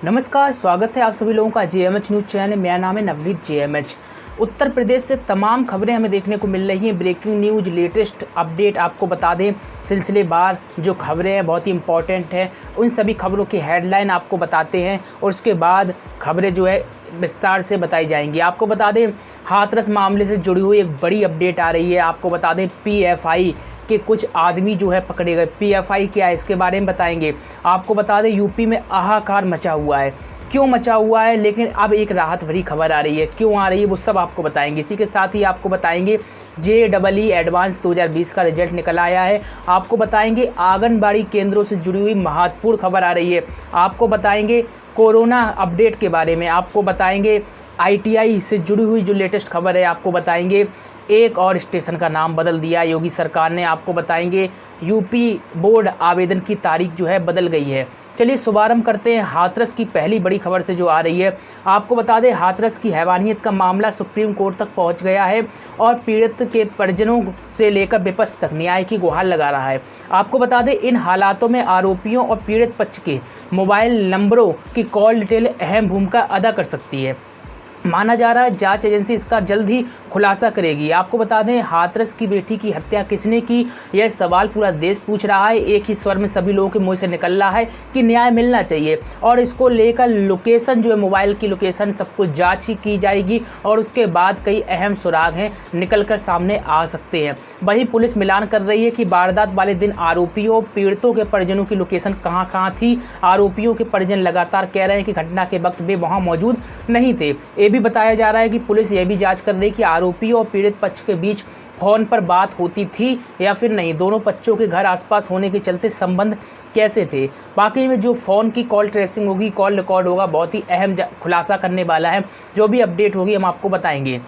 नमस्कार, स्वागत है आप सभी लोगों का जेएमएच न्यूज़ चैनल। मेरा नाम है नवनीत जेएमएच। उत्तर प्रदेश से तमाम खबरें हमें देखने को मिल रही हैं। ब्रेकिंग न्यूज़, लेटेस्ट अपडेट आपको बता दें, सिलसिलेवार जो खबरें हैं बहुत ही इंपॉर्टेंट है, उन सभी खबरों की हेडलाइन आपको बताते हैं और उसके बाद खबरें जो है विस्तार से बताई जाएंगी। आपको बता दें, हाथरस मामले से जुड़ी हुई एक बड़ी अपडेट आ रही है। आपको बता दें, पीएफआई के कुछ आदमी जो है पकड़े गए। पीएफआई क्या है इसके बारे में बताएंगे। आपको बता दें, यूपी में हाहाकार मचा हुआ है। क्यों मचा हुआ है, लेकिन अब एक राहत भरी खबर आ रही है। क्यों आ रही है वो सब आपको बताएंगे। इसी के साथ ही आपको बताएंगे जेईई एडवांस 2020 का रिजल्ट निकल आया है। आपको बताएंगे आंगनबाड़ी केंद्रों से जुड़ी हुई महत्वपूर्ण खबर आ रही है। आपको बताएंगे कोरोना अपडेट के बारे में। आपको बताएंगे आईटीआई से जुड़ी हुई जो लेटेस्ट खबर है। आपको बताएंगे एक और स्टेशन का नाम बदल दिया योगी सरकार ने। आपको बताएंगे यूपी बोर्ड आवेदन की तारीख जो है बदल गई है। चलिए शुभारंभ करते हैं हाथरस की पहली बड़ी खबर से जो आ रही है। आपको बता दें, हाथरस की हैवानियत का मामला सुप्रीम कोर्ट तक पहुंच गया है और पीड़ित के परिजनों से लेकर विपक्ष तक न्याय की गुहार लगा रहा है। आपको बता दें, इन हालातों में आरोपियों और पीड़ित पक्ष के मोबाइल नंबरों की कॉल डिटेल अहम भूमिका अदा कर सकती है। माना जा रहा है जांच एजेंसी इसका जल्द ही खुलासा करेगी। आपको बता दें, हाथरस की बेटी की हत्या किसने की, यह सवाल पूरा देश पूछ रहा है। एक ही स्वर में सभी लोगों के मुंह से निकल रहा है कि न्याय मिलना चाहिए और इसको लेकर लोकेशन जो है, मोबाइल की लोकेशन, सब कुछ जांच ही की जाएगी और उसके बाद कई अहम सुराग हैं निकल कर सामने आ सकते हैं। वहीं पुलिस मिलान कर रही है कि वारदात वाले दिन आरोपियों पीड़ितों के परिजनों की लोकेशन कहाँ थी। आरोपियों के परिजन लगातार कह रहे हैं कि घटना के वक्त वे वहाँ मौजूद नहीं थे। ये भी बताया जा रहा है कि पुलिस यह भी जांच कर रही है कि आरोपियों और पीड़ित पक्ष के बीच फोन पर बात होती थी या फिर नहीं। दोनों पक्षों के घर आसपास होने के चलते संबंध कैसे थे। बाकी में जो फ़ोन की कॉल ट्रेसिंग होगी, कॉल रिकॉर्ड होगा, बहुत ही अहम खुलासा करने वाला है। जो भी अपडेट होगी हम आपको बताएंगे।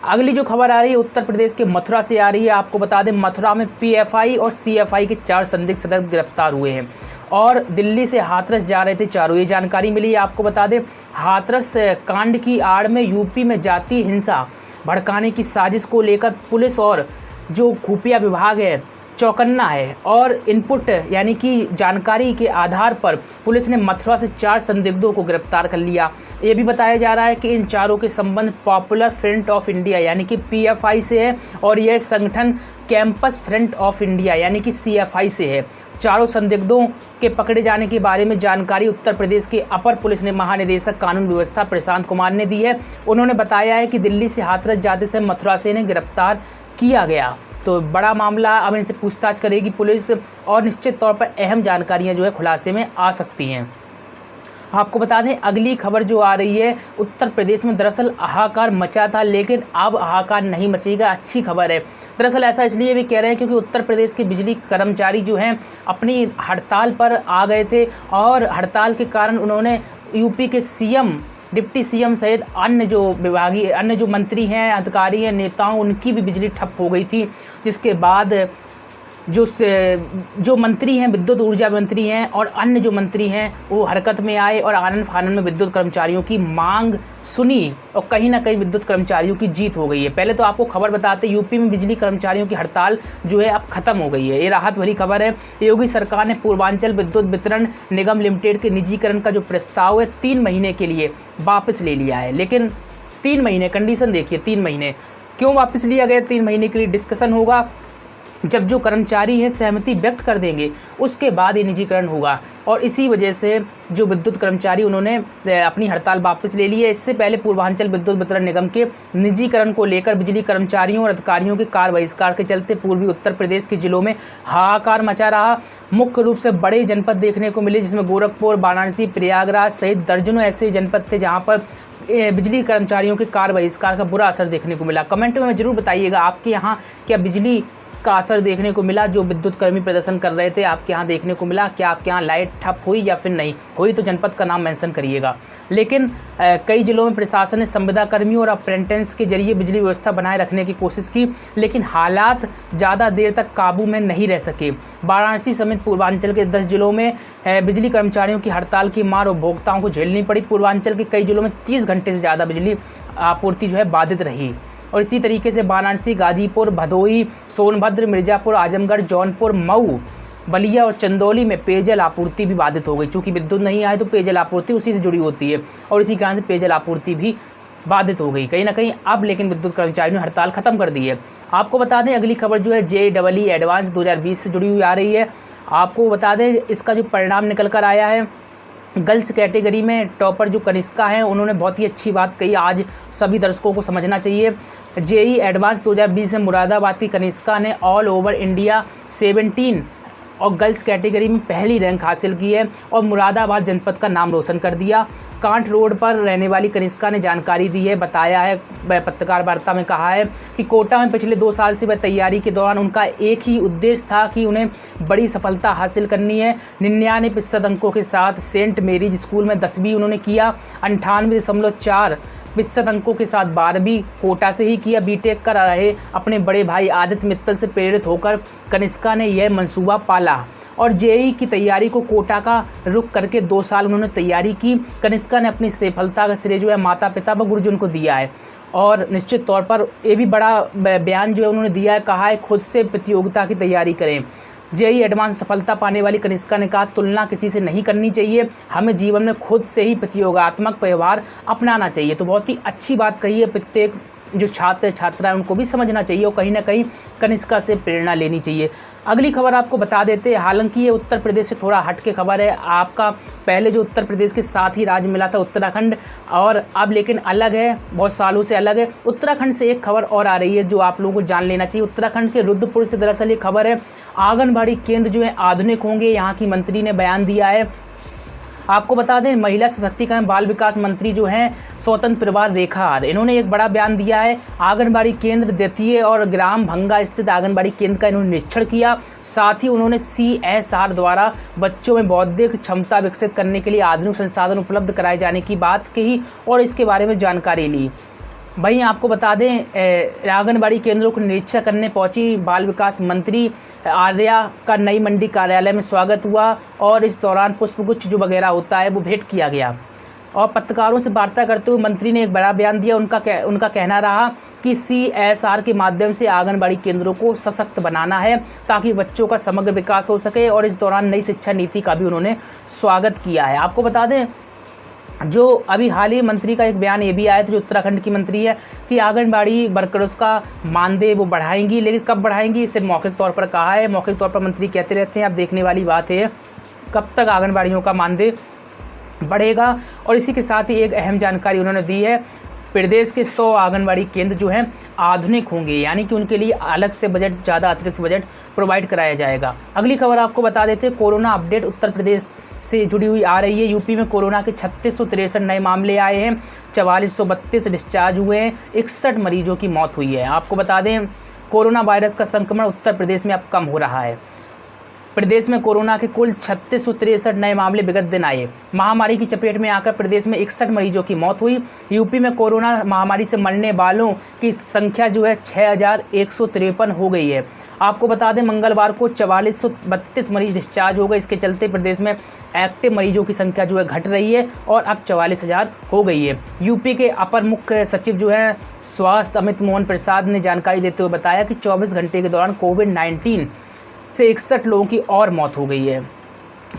अगली जो खबर आ रही है उत्तर प्रदेश के मथुरा से आ रही है। आपको बता दें, मथुरा में पीएफआई और सीएफआई के 4 संदिग्ध सदस्य गिरफ्तार हुए हैं और दिल्ली से हाथरस जा रहे थे चारों। ये जानकारी मिली है। आपको बता दें, हाथरस कांड की आड़ में यूपी में जातीय हिंसा भड़काने की साजिश को लेकर पुलिस और जो खुफिया विभाग है चौकन्ना है और इनपुट यानी कि जानकारी के आधार पर पुलिस ने मथुरा से 4 संदिग्धों को गिरफ्तार कर लिया। ये भी बताया जा रहा है कि इन चारों के संबंध पॉपुलर फ्रंट ऑफ इंडिया यानी कि पीएफआई से है और यह संगठन कैंपस फ्रंट ऑफ इंडिया यानी कि सीएफआई से है। चारों संदिग्धों के पकड़े जाने के बारे में जानकारी उत्तर प्रदेश के अपर पुलिस ने महानिदेशक कानून व्यवस्था प्रशांत कुमार ने दी है। उन्होंने बताया है कि दिल्ली से हाथरस जाते समय मथुरा से इन्हें गिरफ्तार किया गया। तो बड़ा मामला, अब इनसे पूछताछ करेगी पुलिस और निश्चित तौर पर अहम जानकारियां जो है खुलासे में आ सकती हैं। आपको बता दें, अगली खबर जो आ रही है, उत्तर प्रदेश में दरअसल हाहाकार मचा था लेकिन अब हाहाकार नहीं मचेगा। अच्छी खबर है। दरअसल ऐसा इसलिए भी कह रहे हैं क्योंकि उत्तर प्रदेश के बिजली कर्मचारी जो हैं अपनी हड़ताल पर आ गए थे और हड़ताल के कारण उन्होंने यूपी के सीएम, डिप्टी सीएम सहित अन्य जो मंत्री हैं, अधिकारी हैं, नेताओं, उनकी भी बिजली ठप हो गई थी। जिसके बाद जो मंत्री हैं, विद्युत ऊर्जा मंत्री हैं और अन्य जो मंत्री हैं वो हरकत में आए और आनन फानन में विद्युत कर्मचारियों की मांग सुनी और कहीं ना कहीं विद्युत कर्मचारियों की जीत हो गई है। पहले तो आपको खबर बताते, यूपी में बिजली कर्मचारियों की हड़ताल जो है अब खत्म हो गई है। ये राहत भरी खबर है। योगी सरकार ने पूर्वांचल विद्युत वितरण निगम लिमिटेड के निजीकरण का जो प्रस्ताव है 3 महीने के लिए वापस ले लिया है। लेकिन 3 महीने, कंडीशन देखिए, 3 महीने क्यों वापस लिया गया। 3 महीने के लिए डिस्कशन होगा, जब जो कर्मचारी है सहमति व्यक्त कर देंगे उसके बाद ये निजीकरण होगा और इसी वजह से जो विद्युत कर्मचारी उन्होंने अपनी हड़ताल वापस ले ली है। इससे पहले पूर्वांचल विद्युत वितरण निगम के निजीकरण को लेकर बिजली कर्मचारियों और अधिकारियों के कार्य बहिष्कार के चलते पूर्वी उत्तर प्रदेश के जिलों में हाहाकार मचा रहा। मुख्य रूप से बड़े जनपद देखने को मिले जिसमें गोरखपुर, वाराणसी, प्रयागराज सहित दर्जनों ऐसे जनपद थे जहाँ पर बिजली कर्मचारियों के कार्य बहिष्कार का बुरा असर देखने को मिला। कमेंट में जरूर बताइएगा आपके यहाँ क्या बिजली का असर देखने को मिला। जो विद्युत कर्मी प्रदर्शन कर रहे थे आपके यहाँ देखने को मिला, क्या आपके यहाँ लाइट ठप हुई या फिर नहीं हुई, तो जनपद का नाम मेंशन करिएगा। लेकिन कई जिलों में प्रशासन ने संविदा कर्मियों और अप्रेंटिस के जरिए बिजली व्यवस्था बनाए रखने की कोशिश की लेकिन हालात ज़्यादा देर तक काबू में नहीं रह सके। वाराणसी समेत पूर्वांचल के 10 जिलों में बिजली कर्मचारियों की हड़ताल की मार उपभोक्ताओं को झेलनी पड़ी। पूर्वांचल के कई जिलों में 30 घंटे से ज़्यादा बिजली आपूर्ति जो है बाधित रही और इसी तरीके से वाराणसी, गाजीपुर, भदोही, सोनभद्र, मिर्ज़ापुर, आजमगढ़, जौनपुर, मऊ बलिया और चंदौली में पेयजल आपूर्ति भी बाधित हो गई। चूँकि विद्युत नहीं आए तो पेयजल आपूर्ति उसी से जुड़ी होती है और इसी कारण से पेयजल आपूर्ति भी बाधित हो गई कहीं ना कहीं। अब लेकिन विद्युत कर्मचारियों ने हड़ताल खत्म कर दी है। आपको बता दें अगली खबर जो है JEE एडवांस 2020 से जुड़ी हुई आ रही है। आपको बता दें इसका जो परिणाम निकल कर आया है, गर्ल्स कैटेगरी में टॉपर जो कनिष्का हैं उन्होंने बहुत ही अच्छी बात कही, आज सभी दर्शकों को समझना चाहिए। JEE एडवांस 2020 में मुरादाबाद की कनिष्का ने ऑल ओवर इंडिया 17 और गर्ल्स कैटेगरी में पहली रैंक हासिल की है और मुरादाबाद जनपद का नाम रोशन कर दिया। कांट रोड पर रहने वाली कनिष्का ने जानकारी दी है, बताया है, पत्रकार वार्ता में कहा है कि कोटा में पिछले 2 साल से वह तैयारी के दौरान उनका एक ही उद्देश्य था कि उन्हें बड़ी सफलता हासिल करनी है। 99% अंकों के साथ सेंट मेरीज स्कूल में 10वीं उन्होंने किया। 98.4% अंकों के साथ 12वीं कोटा से ही किया। बीटेक कर रहे अपने बड़े भाई आदित्य मित्तल से प्रेरित होकर कनिष्का ने यह मंसूबा पाला और JEE की तैयारी को कोटा का रुख करके 2 साल उन्होंने तैयारी की। कनिष्का ने अपनी सफलता का श्रेय जो है माता पिता व गुरुजन को दिया है और निश्चित तौर पर ये भी बड़ा बयान जो है उन्होंने दिया है, कहा है खुद से प्रतियोगिता की तैयारी करें। JEE एडवांस सफलता पाने वाली कनिष्का ने कहा तुलना किसी से नहीं करनी चाहिए, हमें जीवन में खुद से ही प्रतियोगात्मक व्यवहार अपनाना चाहिए। तो बहुत ही अच्छी बात कही है, प्रत्येक जो छात्र छात्राएं उनको भी समझना चाहिए और कहीं ना कहीं कनिष्का से प्रेरणा लेनी चाहिए। अगली खबर आपको बता देते हैं, हालांकि ये उत्तर प्रदेश से थोड़ा हट के खबर है। आपका पहले जो उत्तर प्रदेश के साथ ही राज्य मिला था उत्तराखंड, और अब लेकिन अलग है, बहुत सालों से अलग है। उत्तराखंड से एक खबर और आ रही है जो आप लोगों को जान लेना चाहिए। उत्तराखंड के रुद्रपुर से दरअसल ये खबर है, आंगनबाड़ी केंद्र जो है आधुनिक होंगे, यहाँ की मंत्री ने बयान दिया है। आपको बता दें महिला सशक्तिकरण बाल विकास मंत्री जो हैं स्वतंत्र प्रभार रेखा आर, इन्होंने एक बड़ा बयान दिया है। आंगनबाड़ी केंद्र द्वितीय और ग्राम भंगा स्थित आंगनबाड़ी केंद्र का इन्होंने निरीक्षण किया। साथ ही उन्होंने CSR द्वारा बच्चों में बौद्धिक क्षमता विकसित करने के लिए आधुनिक संसाधन उपलब्ध कराए जाने की बात कही और इसके बारे में जानकारी ली। वहीं आपको बता दें आंगनबाड़ी केंद्रों को निरीक्षण करने पहुंची बाल विकास मंत्री आर्या का नई मंडी कार्यालय में स्वागत हुआ और इस दौरान पुष्पगुच्छ जो वगैरह होता है वो भेंट किया गया और पत्रकारों से वार्ता करते हुए मंत्री ने एक बड़ा बयान दिया। उनका कहना रहा कि CSR के माध्यम से आंगनबाड़ी केंद्रों को सशक्त बनाना है ताकि बच्चों का समग्र विकास हो सके और इस दौरान नई शिक्षा नीति का भी उन्होंने स्वागत किया है। आपको बता दें जो अभी हाल ही मंत्री का एक बयान ये भी आया था जो उत्तराखंड की मंत्री है कि आंगनबाड़ी वर्कर्स का मानदेय वो बढ़ाएंगी, लेकिन कब बढ़ाएंगी सिर्फ मौखिक तौर पर कहा है। मौखिक तौर पर मंत्री कहते रहते हैं, अब देखने वाली बात है कब तक आंगनबाड़ियों का मानदेय बढ़ेगा। और इसी के साथ ही एक अहम जानकारी उन्होंने दी है, प्रदेश के 100 आंगनबाड़ी केंद्र जो हैं आधुनिक होंगे, यानी कि उनके लिए अलग से बजट, ज़्यादा अतिरिक्त बजट प्रोवाइड कराया जाएगा। अगली खबर आपको बता देते हैं, कोरोना अपडेट उत्तर प्रदेश से जुड़ी हुई आ रही है। यूपी में कोरोना के 3663 नए मामले आए हैं, 4432 डिस्चार्ज हुए हैं, 61 मरीजों की मौत हुई है। आपको बता दें कोरोना वायरस का संक्रमण उत्तर प्रदेश में अब कम हो रहा है। प्रदेश में कोरोना के कुल 3663 नए मामले विगत दिन आए। महामारी की चपेट में आकर प्रदेश में 61 मरीजों की मौत हुई। यूपी में कोरोना महामारी से मरने वालों की संख्या जो है 6153 हो गई है। आपको बता दें मंगलवार को 4432 मरीज डिस्चार्ज हो गए। इसके चलते प्रदेश में एक्टिव मरीजों की संख्या जो है घट रही है और अब 44,000 हो गई है। यूपी के अपर मुख्य सचिव जो है स्वास्थ्य अमित मोहन प्रसाद ने जानकारी देते हुए बताया कि 24 घंटे के दौरान कोविड-19 से 61 लोगों की और मौत हो गई है।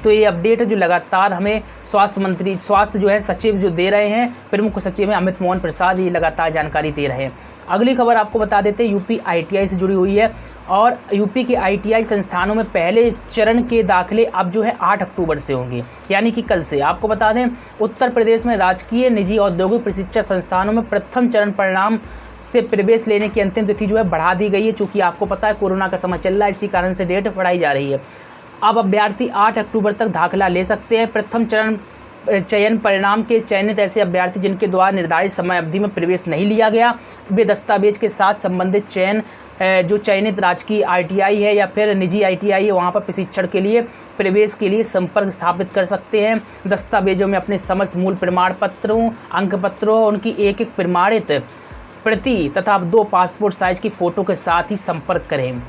तो ये अपडेट है जो लगातार हमें स्वास्थ्य जो है सचिव जो दे रहे हैं, प्रमुख सचिव हैं अमित मोहन प्रसाद, ये लगातार जानकारी दे रहे हैं। अगली खबर आपको बता देते हैं यूपी ITI से जुड़ी हुई है और यूपी के ITI संस्थानों में पहले चरण के दाखिले अब जो है 8 अक्टूबर से होंगे, यानी कि कल से। आपको बता दें उत्तर प्रदेश में राजकीय निजी औद्योगिक प्रशिक्षण संस्थानों में प्रथम चरण परिणाम से प्रवेश लेने की अंतिम तिथि जो है बढ़ा दी गई है। चूँकि आपको पता है कोरोना का समय चल रहा है, इसी कारण से डेट बढ़ाई जा रही है। अब अभ्यर्थी 8 अक्टूबर तक दाखिला ले सकते हैं। प्रथम चरण चयन परिणाम के चयनित ऐसे अभ्यर्थी जिनके द्वारा निर्धारित समय अवधि में प्रवेश नहीं लिया गया, वे दस्तावेज के साथ संबंधित जो चयनित राजकीय ITI है या फिर निजी ITI है वहाँ पर प्रशिक्षण के लिए प्रवेश के लिए संपर्क स्थापित कर सकते हैं। दस्तावेजों में अपने समस्त मूल प्रमाण पत्रों, अंक पत्रों, उनकी एक प्रमाणित प्रति तथा 2 पासपोर्ट साइज की फ़ोटो के साथ ही संपर्क करें।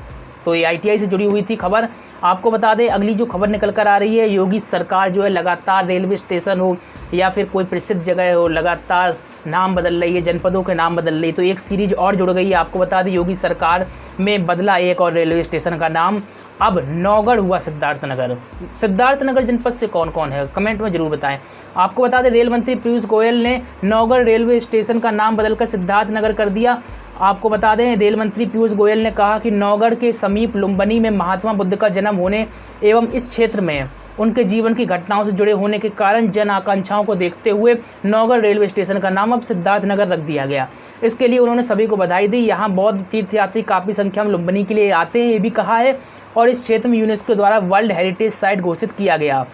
तो ये ITI से जुड़ी हुई थी खबर। आपको बता दें अगली जो खबर निकल कर आ रही है, योगी सरकार जो है लगातार रेलवे स्टेशन हो या फिर कोई प्रसिद्ध जगह हो लगातार नाम बदल रही है, जनपदों के नाम बदल रही है। तो एक सीरीज और जुड़ गई है। आपको बता दें योगी सरकार में बदला एक और रेलवे स्टेशन का नाम अब नौगढ़ हुआ सिद्धार्थनगर। सिद्धार्थनगर जनपद से कौन कौन है, कमेंट में जरूर बताएं। आपको बता दें, रेल मंत्री पीयूष गोयल ने नौगढ़ रेलवे स्टेशन का नाम बदलकर सिद्धार्थनगर कर दिया। आपको बता दें, रेल मंत्री पीयूष गोयल ने कहा कि नौगढ़ के समीप लुम्बिनी में महात्मा बुद्ध का जन्म होने एवं इस क्षेत्र में उनके जीवन की घटनाओं से जुड़े होने के कारण जन आकांक्षाओं को देखते हुए नौगढ़ रेलवे स्टेशन का नाम अब सिद्धार्थनगर रख दिया गया। इसके लिए उन्होंने सभी को बधाई दी। यहाँ बौद्ध तीर्थयात्री काफ़ी संख्या में लुम्बिनी के लिए आते हैं, ये भी कहा है, और इस क्षेत्र में यूनेस्को द्वारा वर्ल्ड हेरिटेज साइट घोषित किया गया।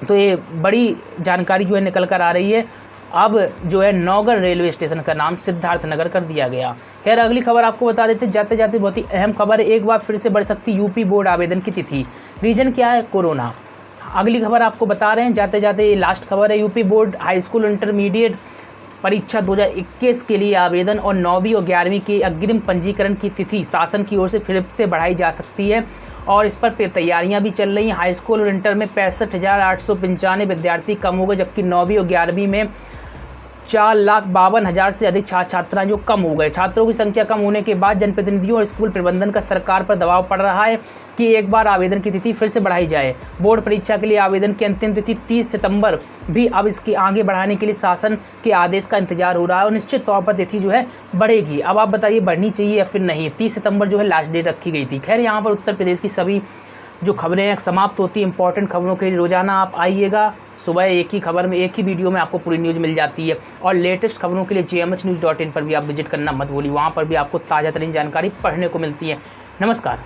तो ये बड़ी जानकारी जो है निकल कर आ रही है। अब जो है नौगढ़ रेलवे स्टेशन का नाम सिद्धार्थनगर कर दिया गया। खैर, अगली खबर आपको बता देते जाते जाते, बहुत ही अहम खबर है। एक बार फिर से बढ़ सकती यूपी बोर्ड आवेदन की तिथि। रीजन क्या है? कोरोना। अगली खबर आपको बता रहे हैं जाते जाते, ये लास्ट खबर है। UP board high school intermediate परीक्षा 2021 के लिए आवेदन और 9वीं और 11वीं के अग्रिम पंजीकरण की तिथि शासन की ओर से फिर से बढ़ाई जा सकती है और इस पर तैयारियां भी चल रही हैं। हाई स्कूल और इंटर में 65,895 विद्यार्थी कम हो गए, जबकि 9वीं और 11वीं में 4,52,000 से अधिक छात्र छात्राएं जो कम हो गए। छात्रों की संख्या कम होने के बाद जनप्रतिनिधियों और स्कूल प्रबंधन का सरकार पर दबाव पड़ रहा है कि एक बार आवेदन की तिथि फिर से बढ़ाई जाए। बोर्ड परीक्षा के लिए आवेदन की अंतिम तिथि 30 सितंबर भी अब इसके आगे बढ़ाने के लिए शासन के आदेश का इंतजार हो रहा है और निश्चित तौर पर तिथि जो है बढ़ेगी। अब आप बताइए, बढ़नी चाहिए या फिर नहीं? 30 सितंबर जो है लास्ट डेट रखी गई थी। खैर, यहाँ पर उत्तर प्रदेश की सभी जो खबरें हैं समाप्त होती है। इंपॉर्टेंट खबरों के लिए रोजाना आप आइएगा। सुबह एक ही खबर में, एक ही वीडियो में आपको पूरी न्यूज़ मिल जाती है और लेटेस्ट खबरों के लिए gmhnews.in पर भी आप विजिट करना मत भूलिए। वहाँ पर भी आपको ताज़ा तरीन जानकारी पढ़ने को मिलती है। नमस्कार।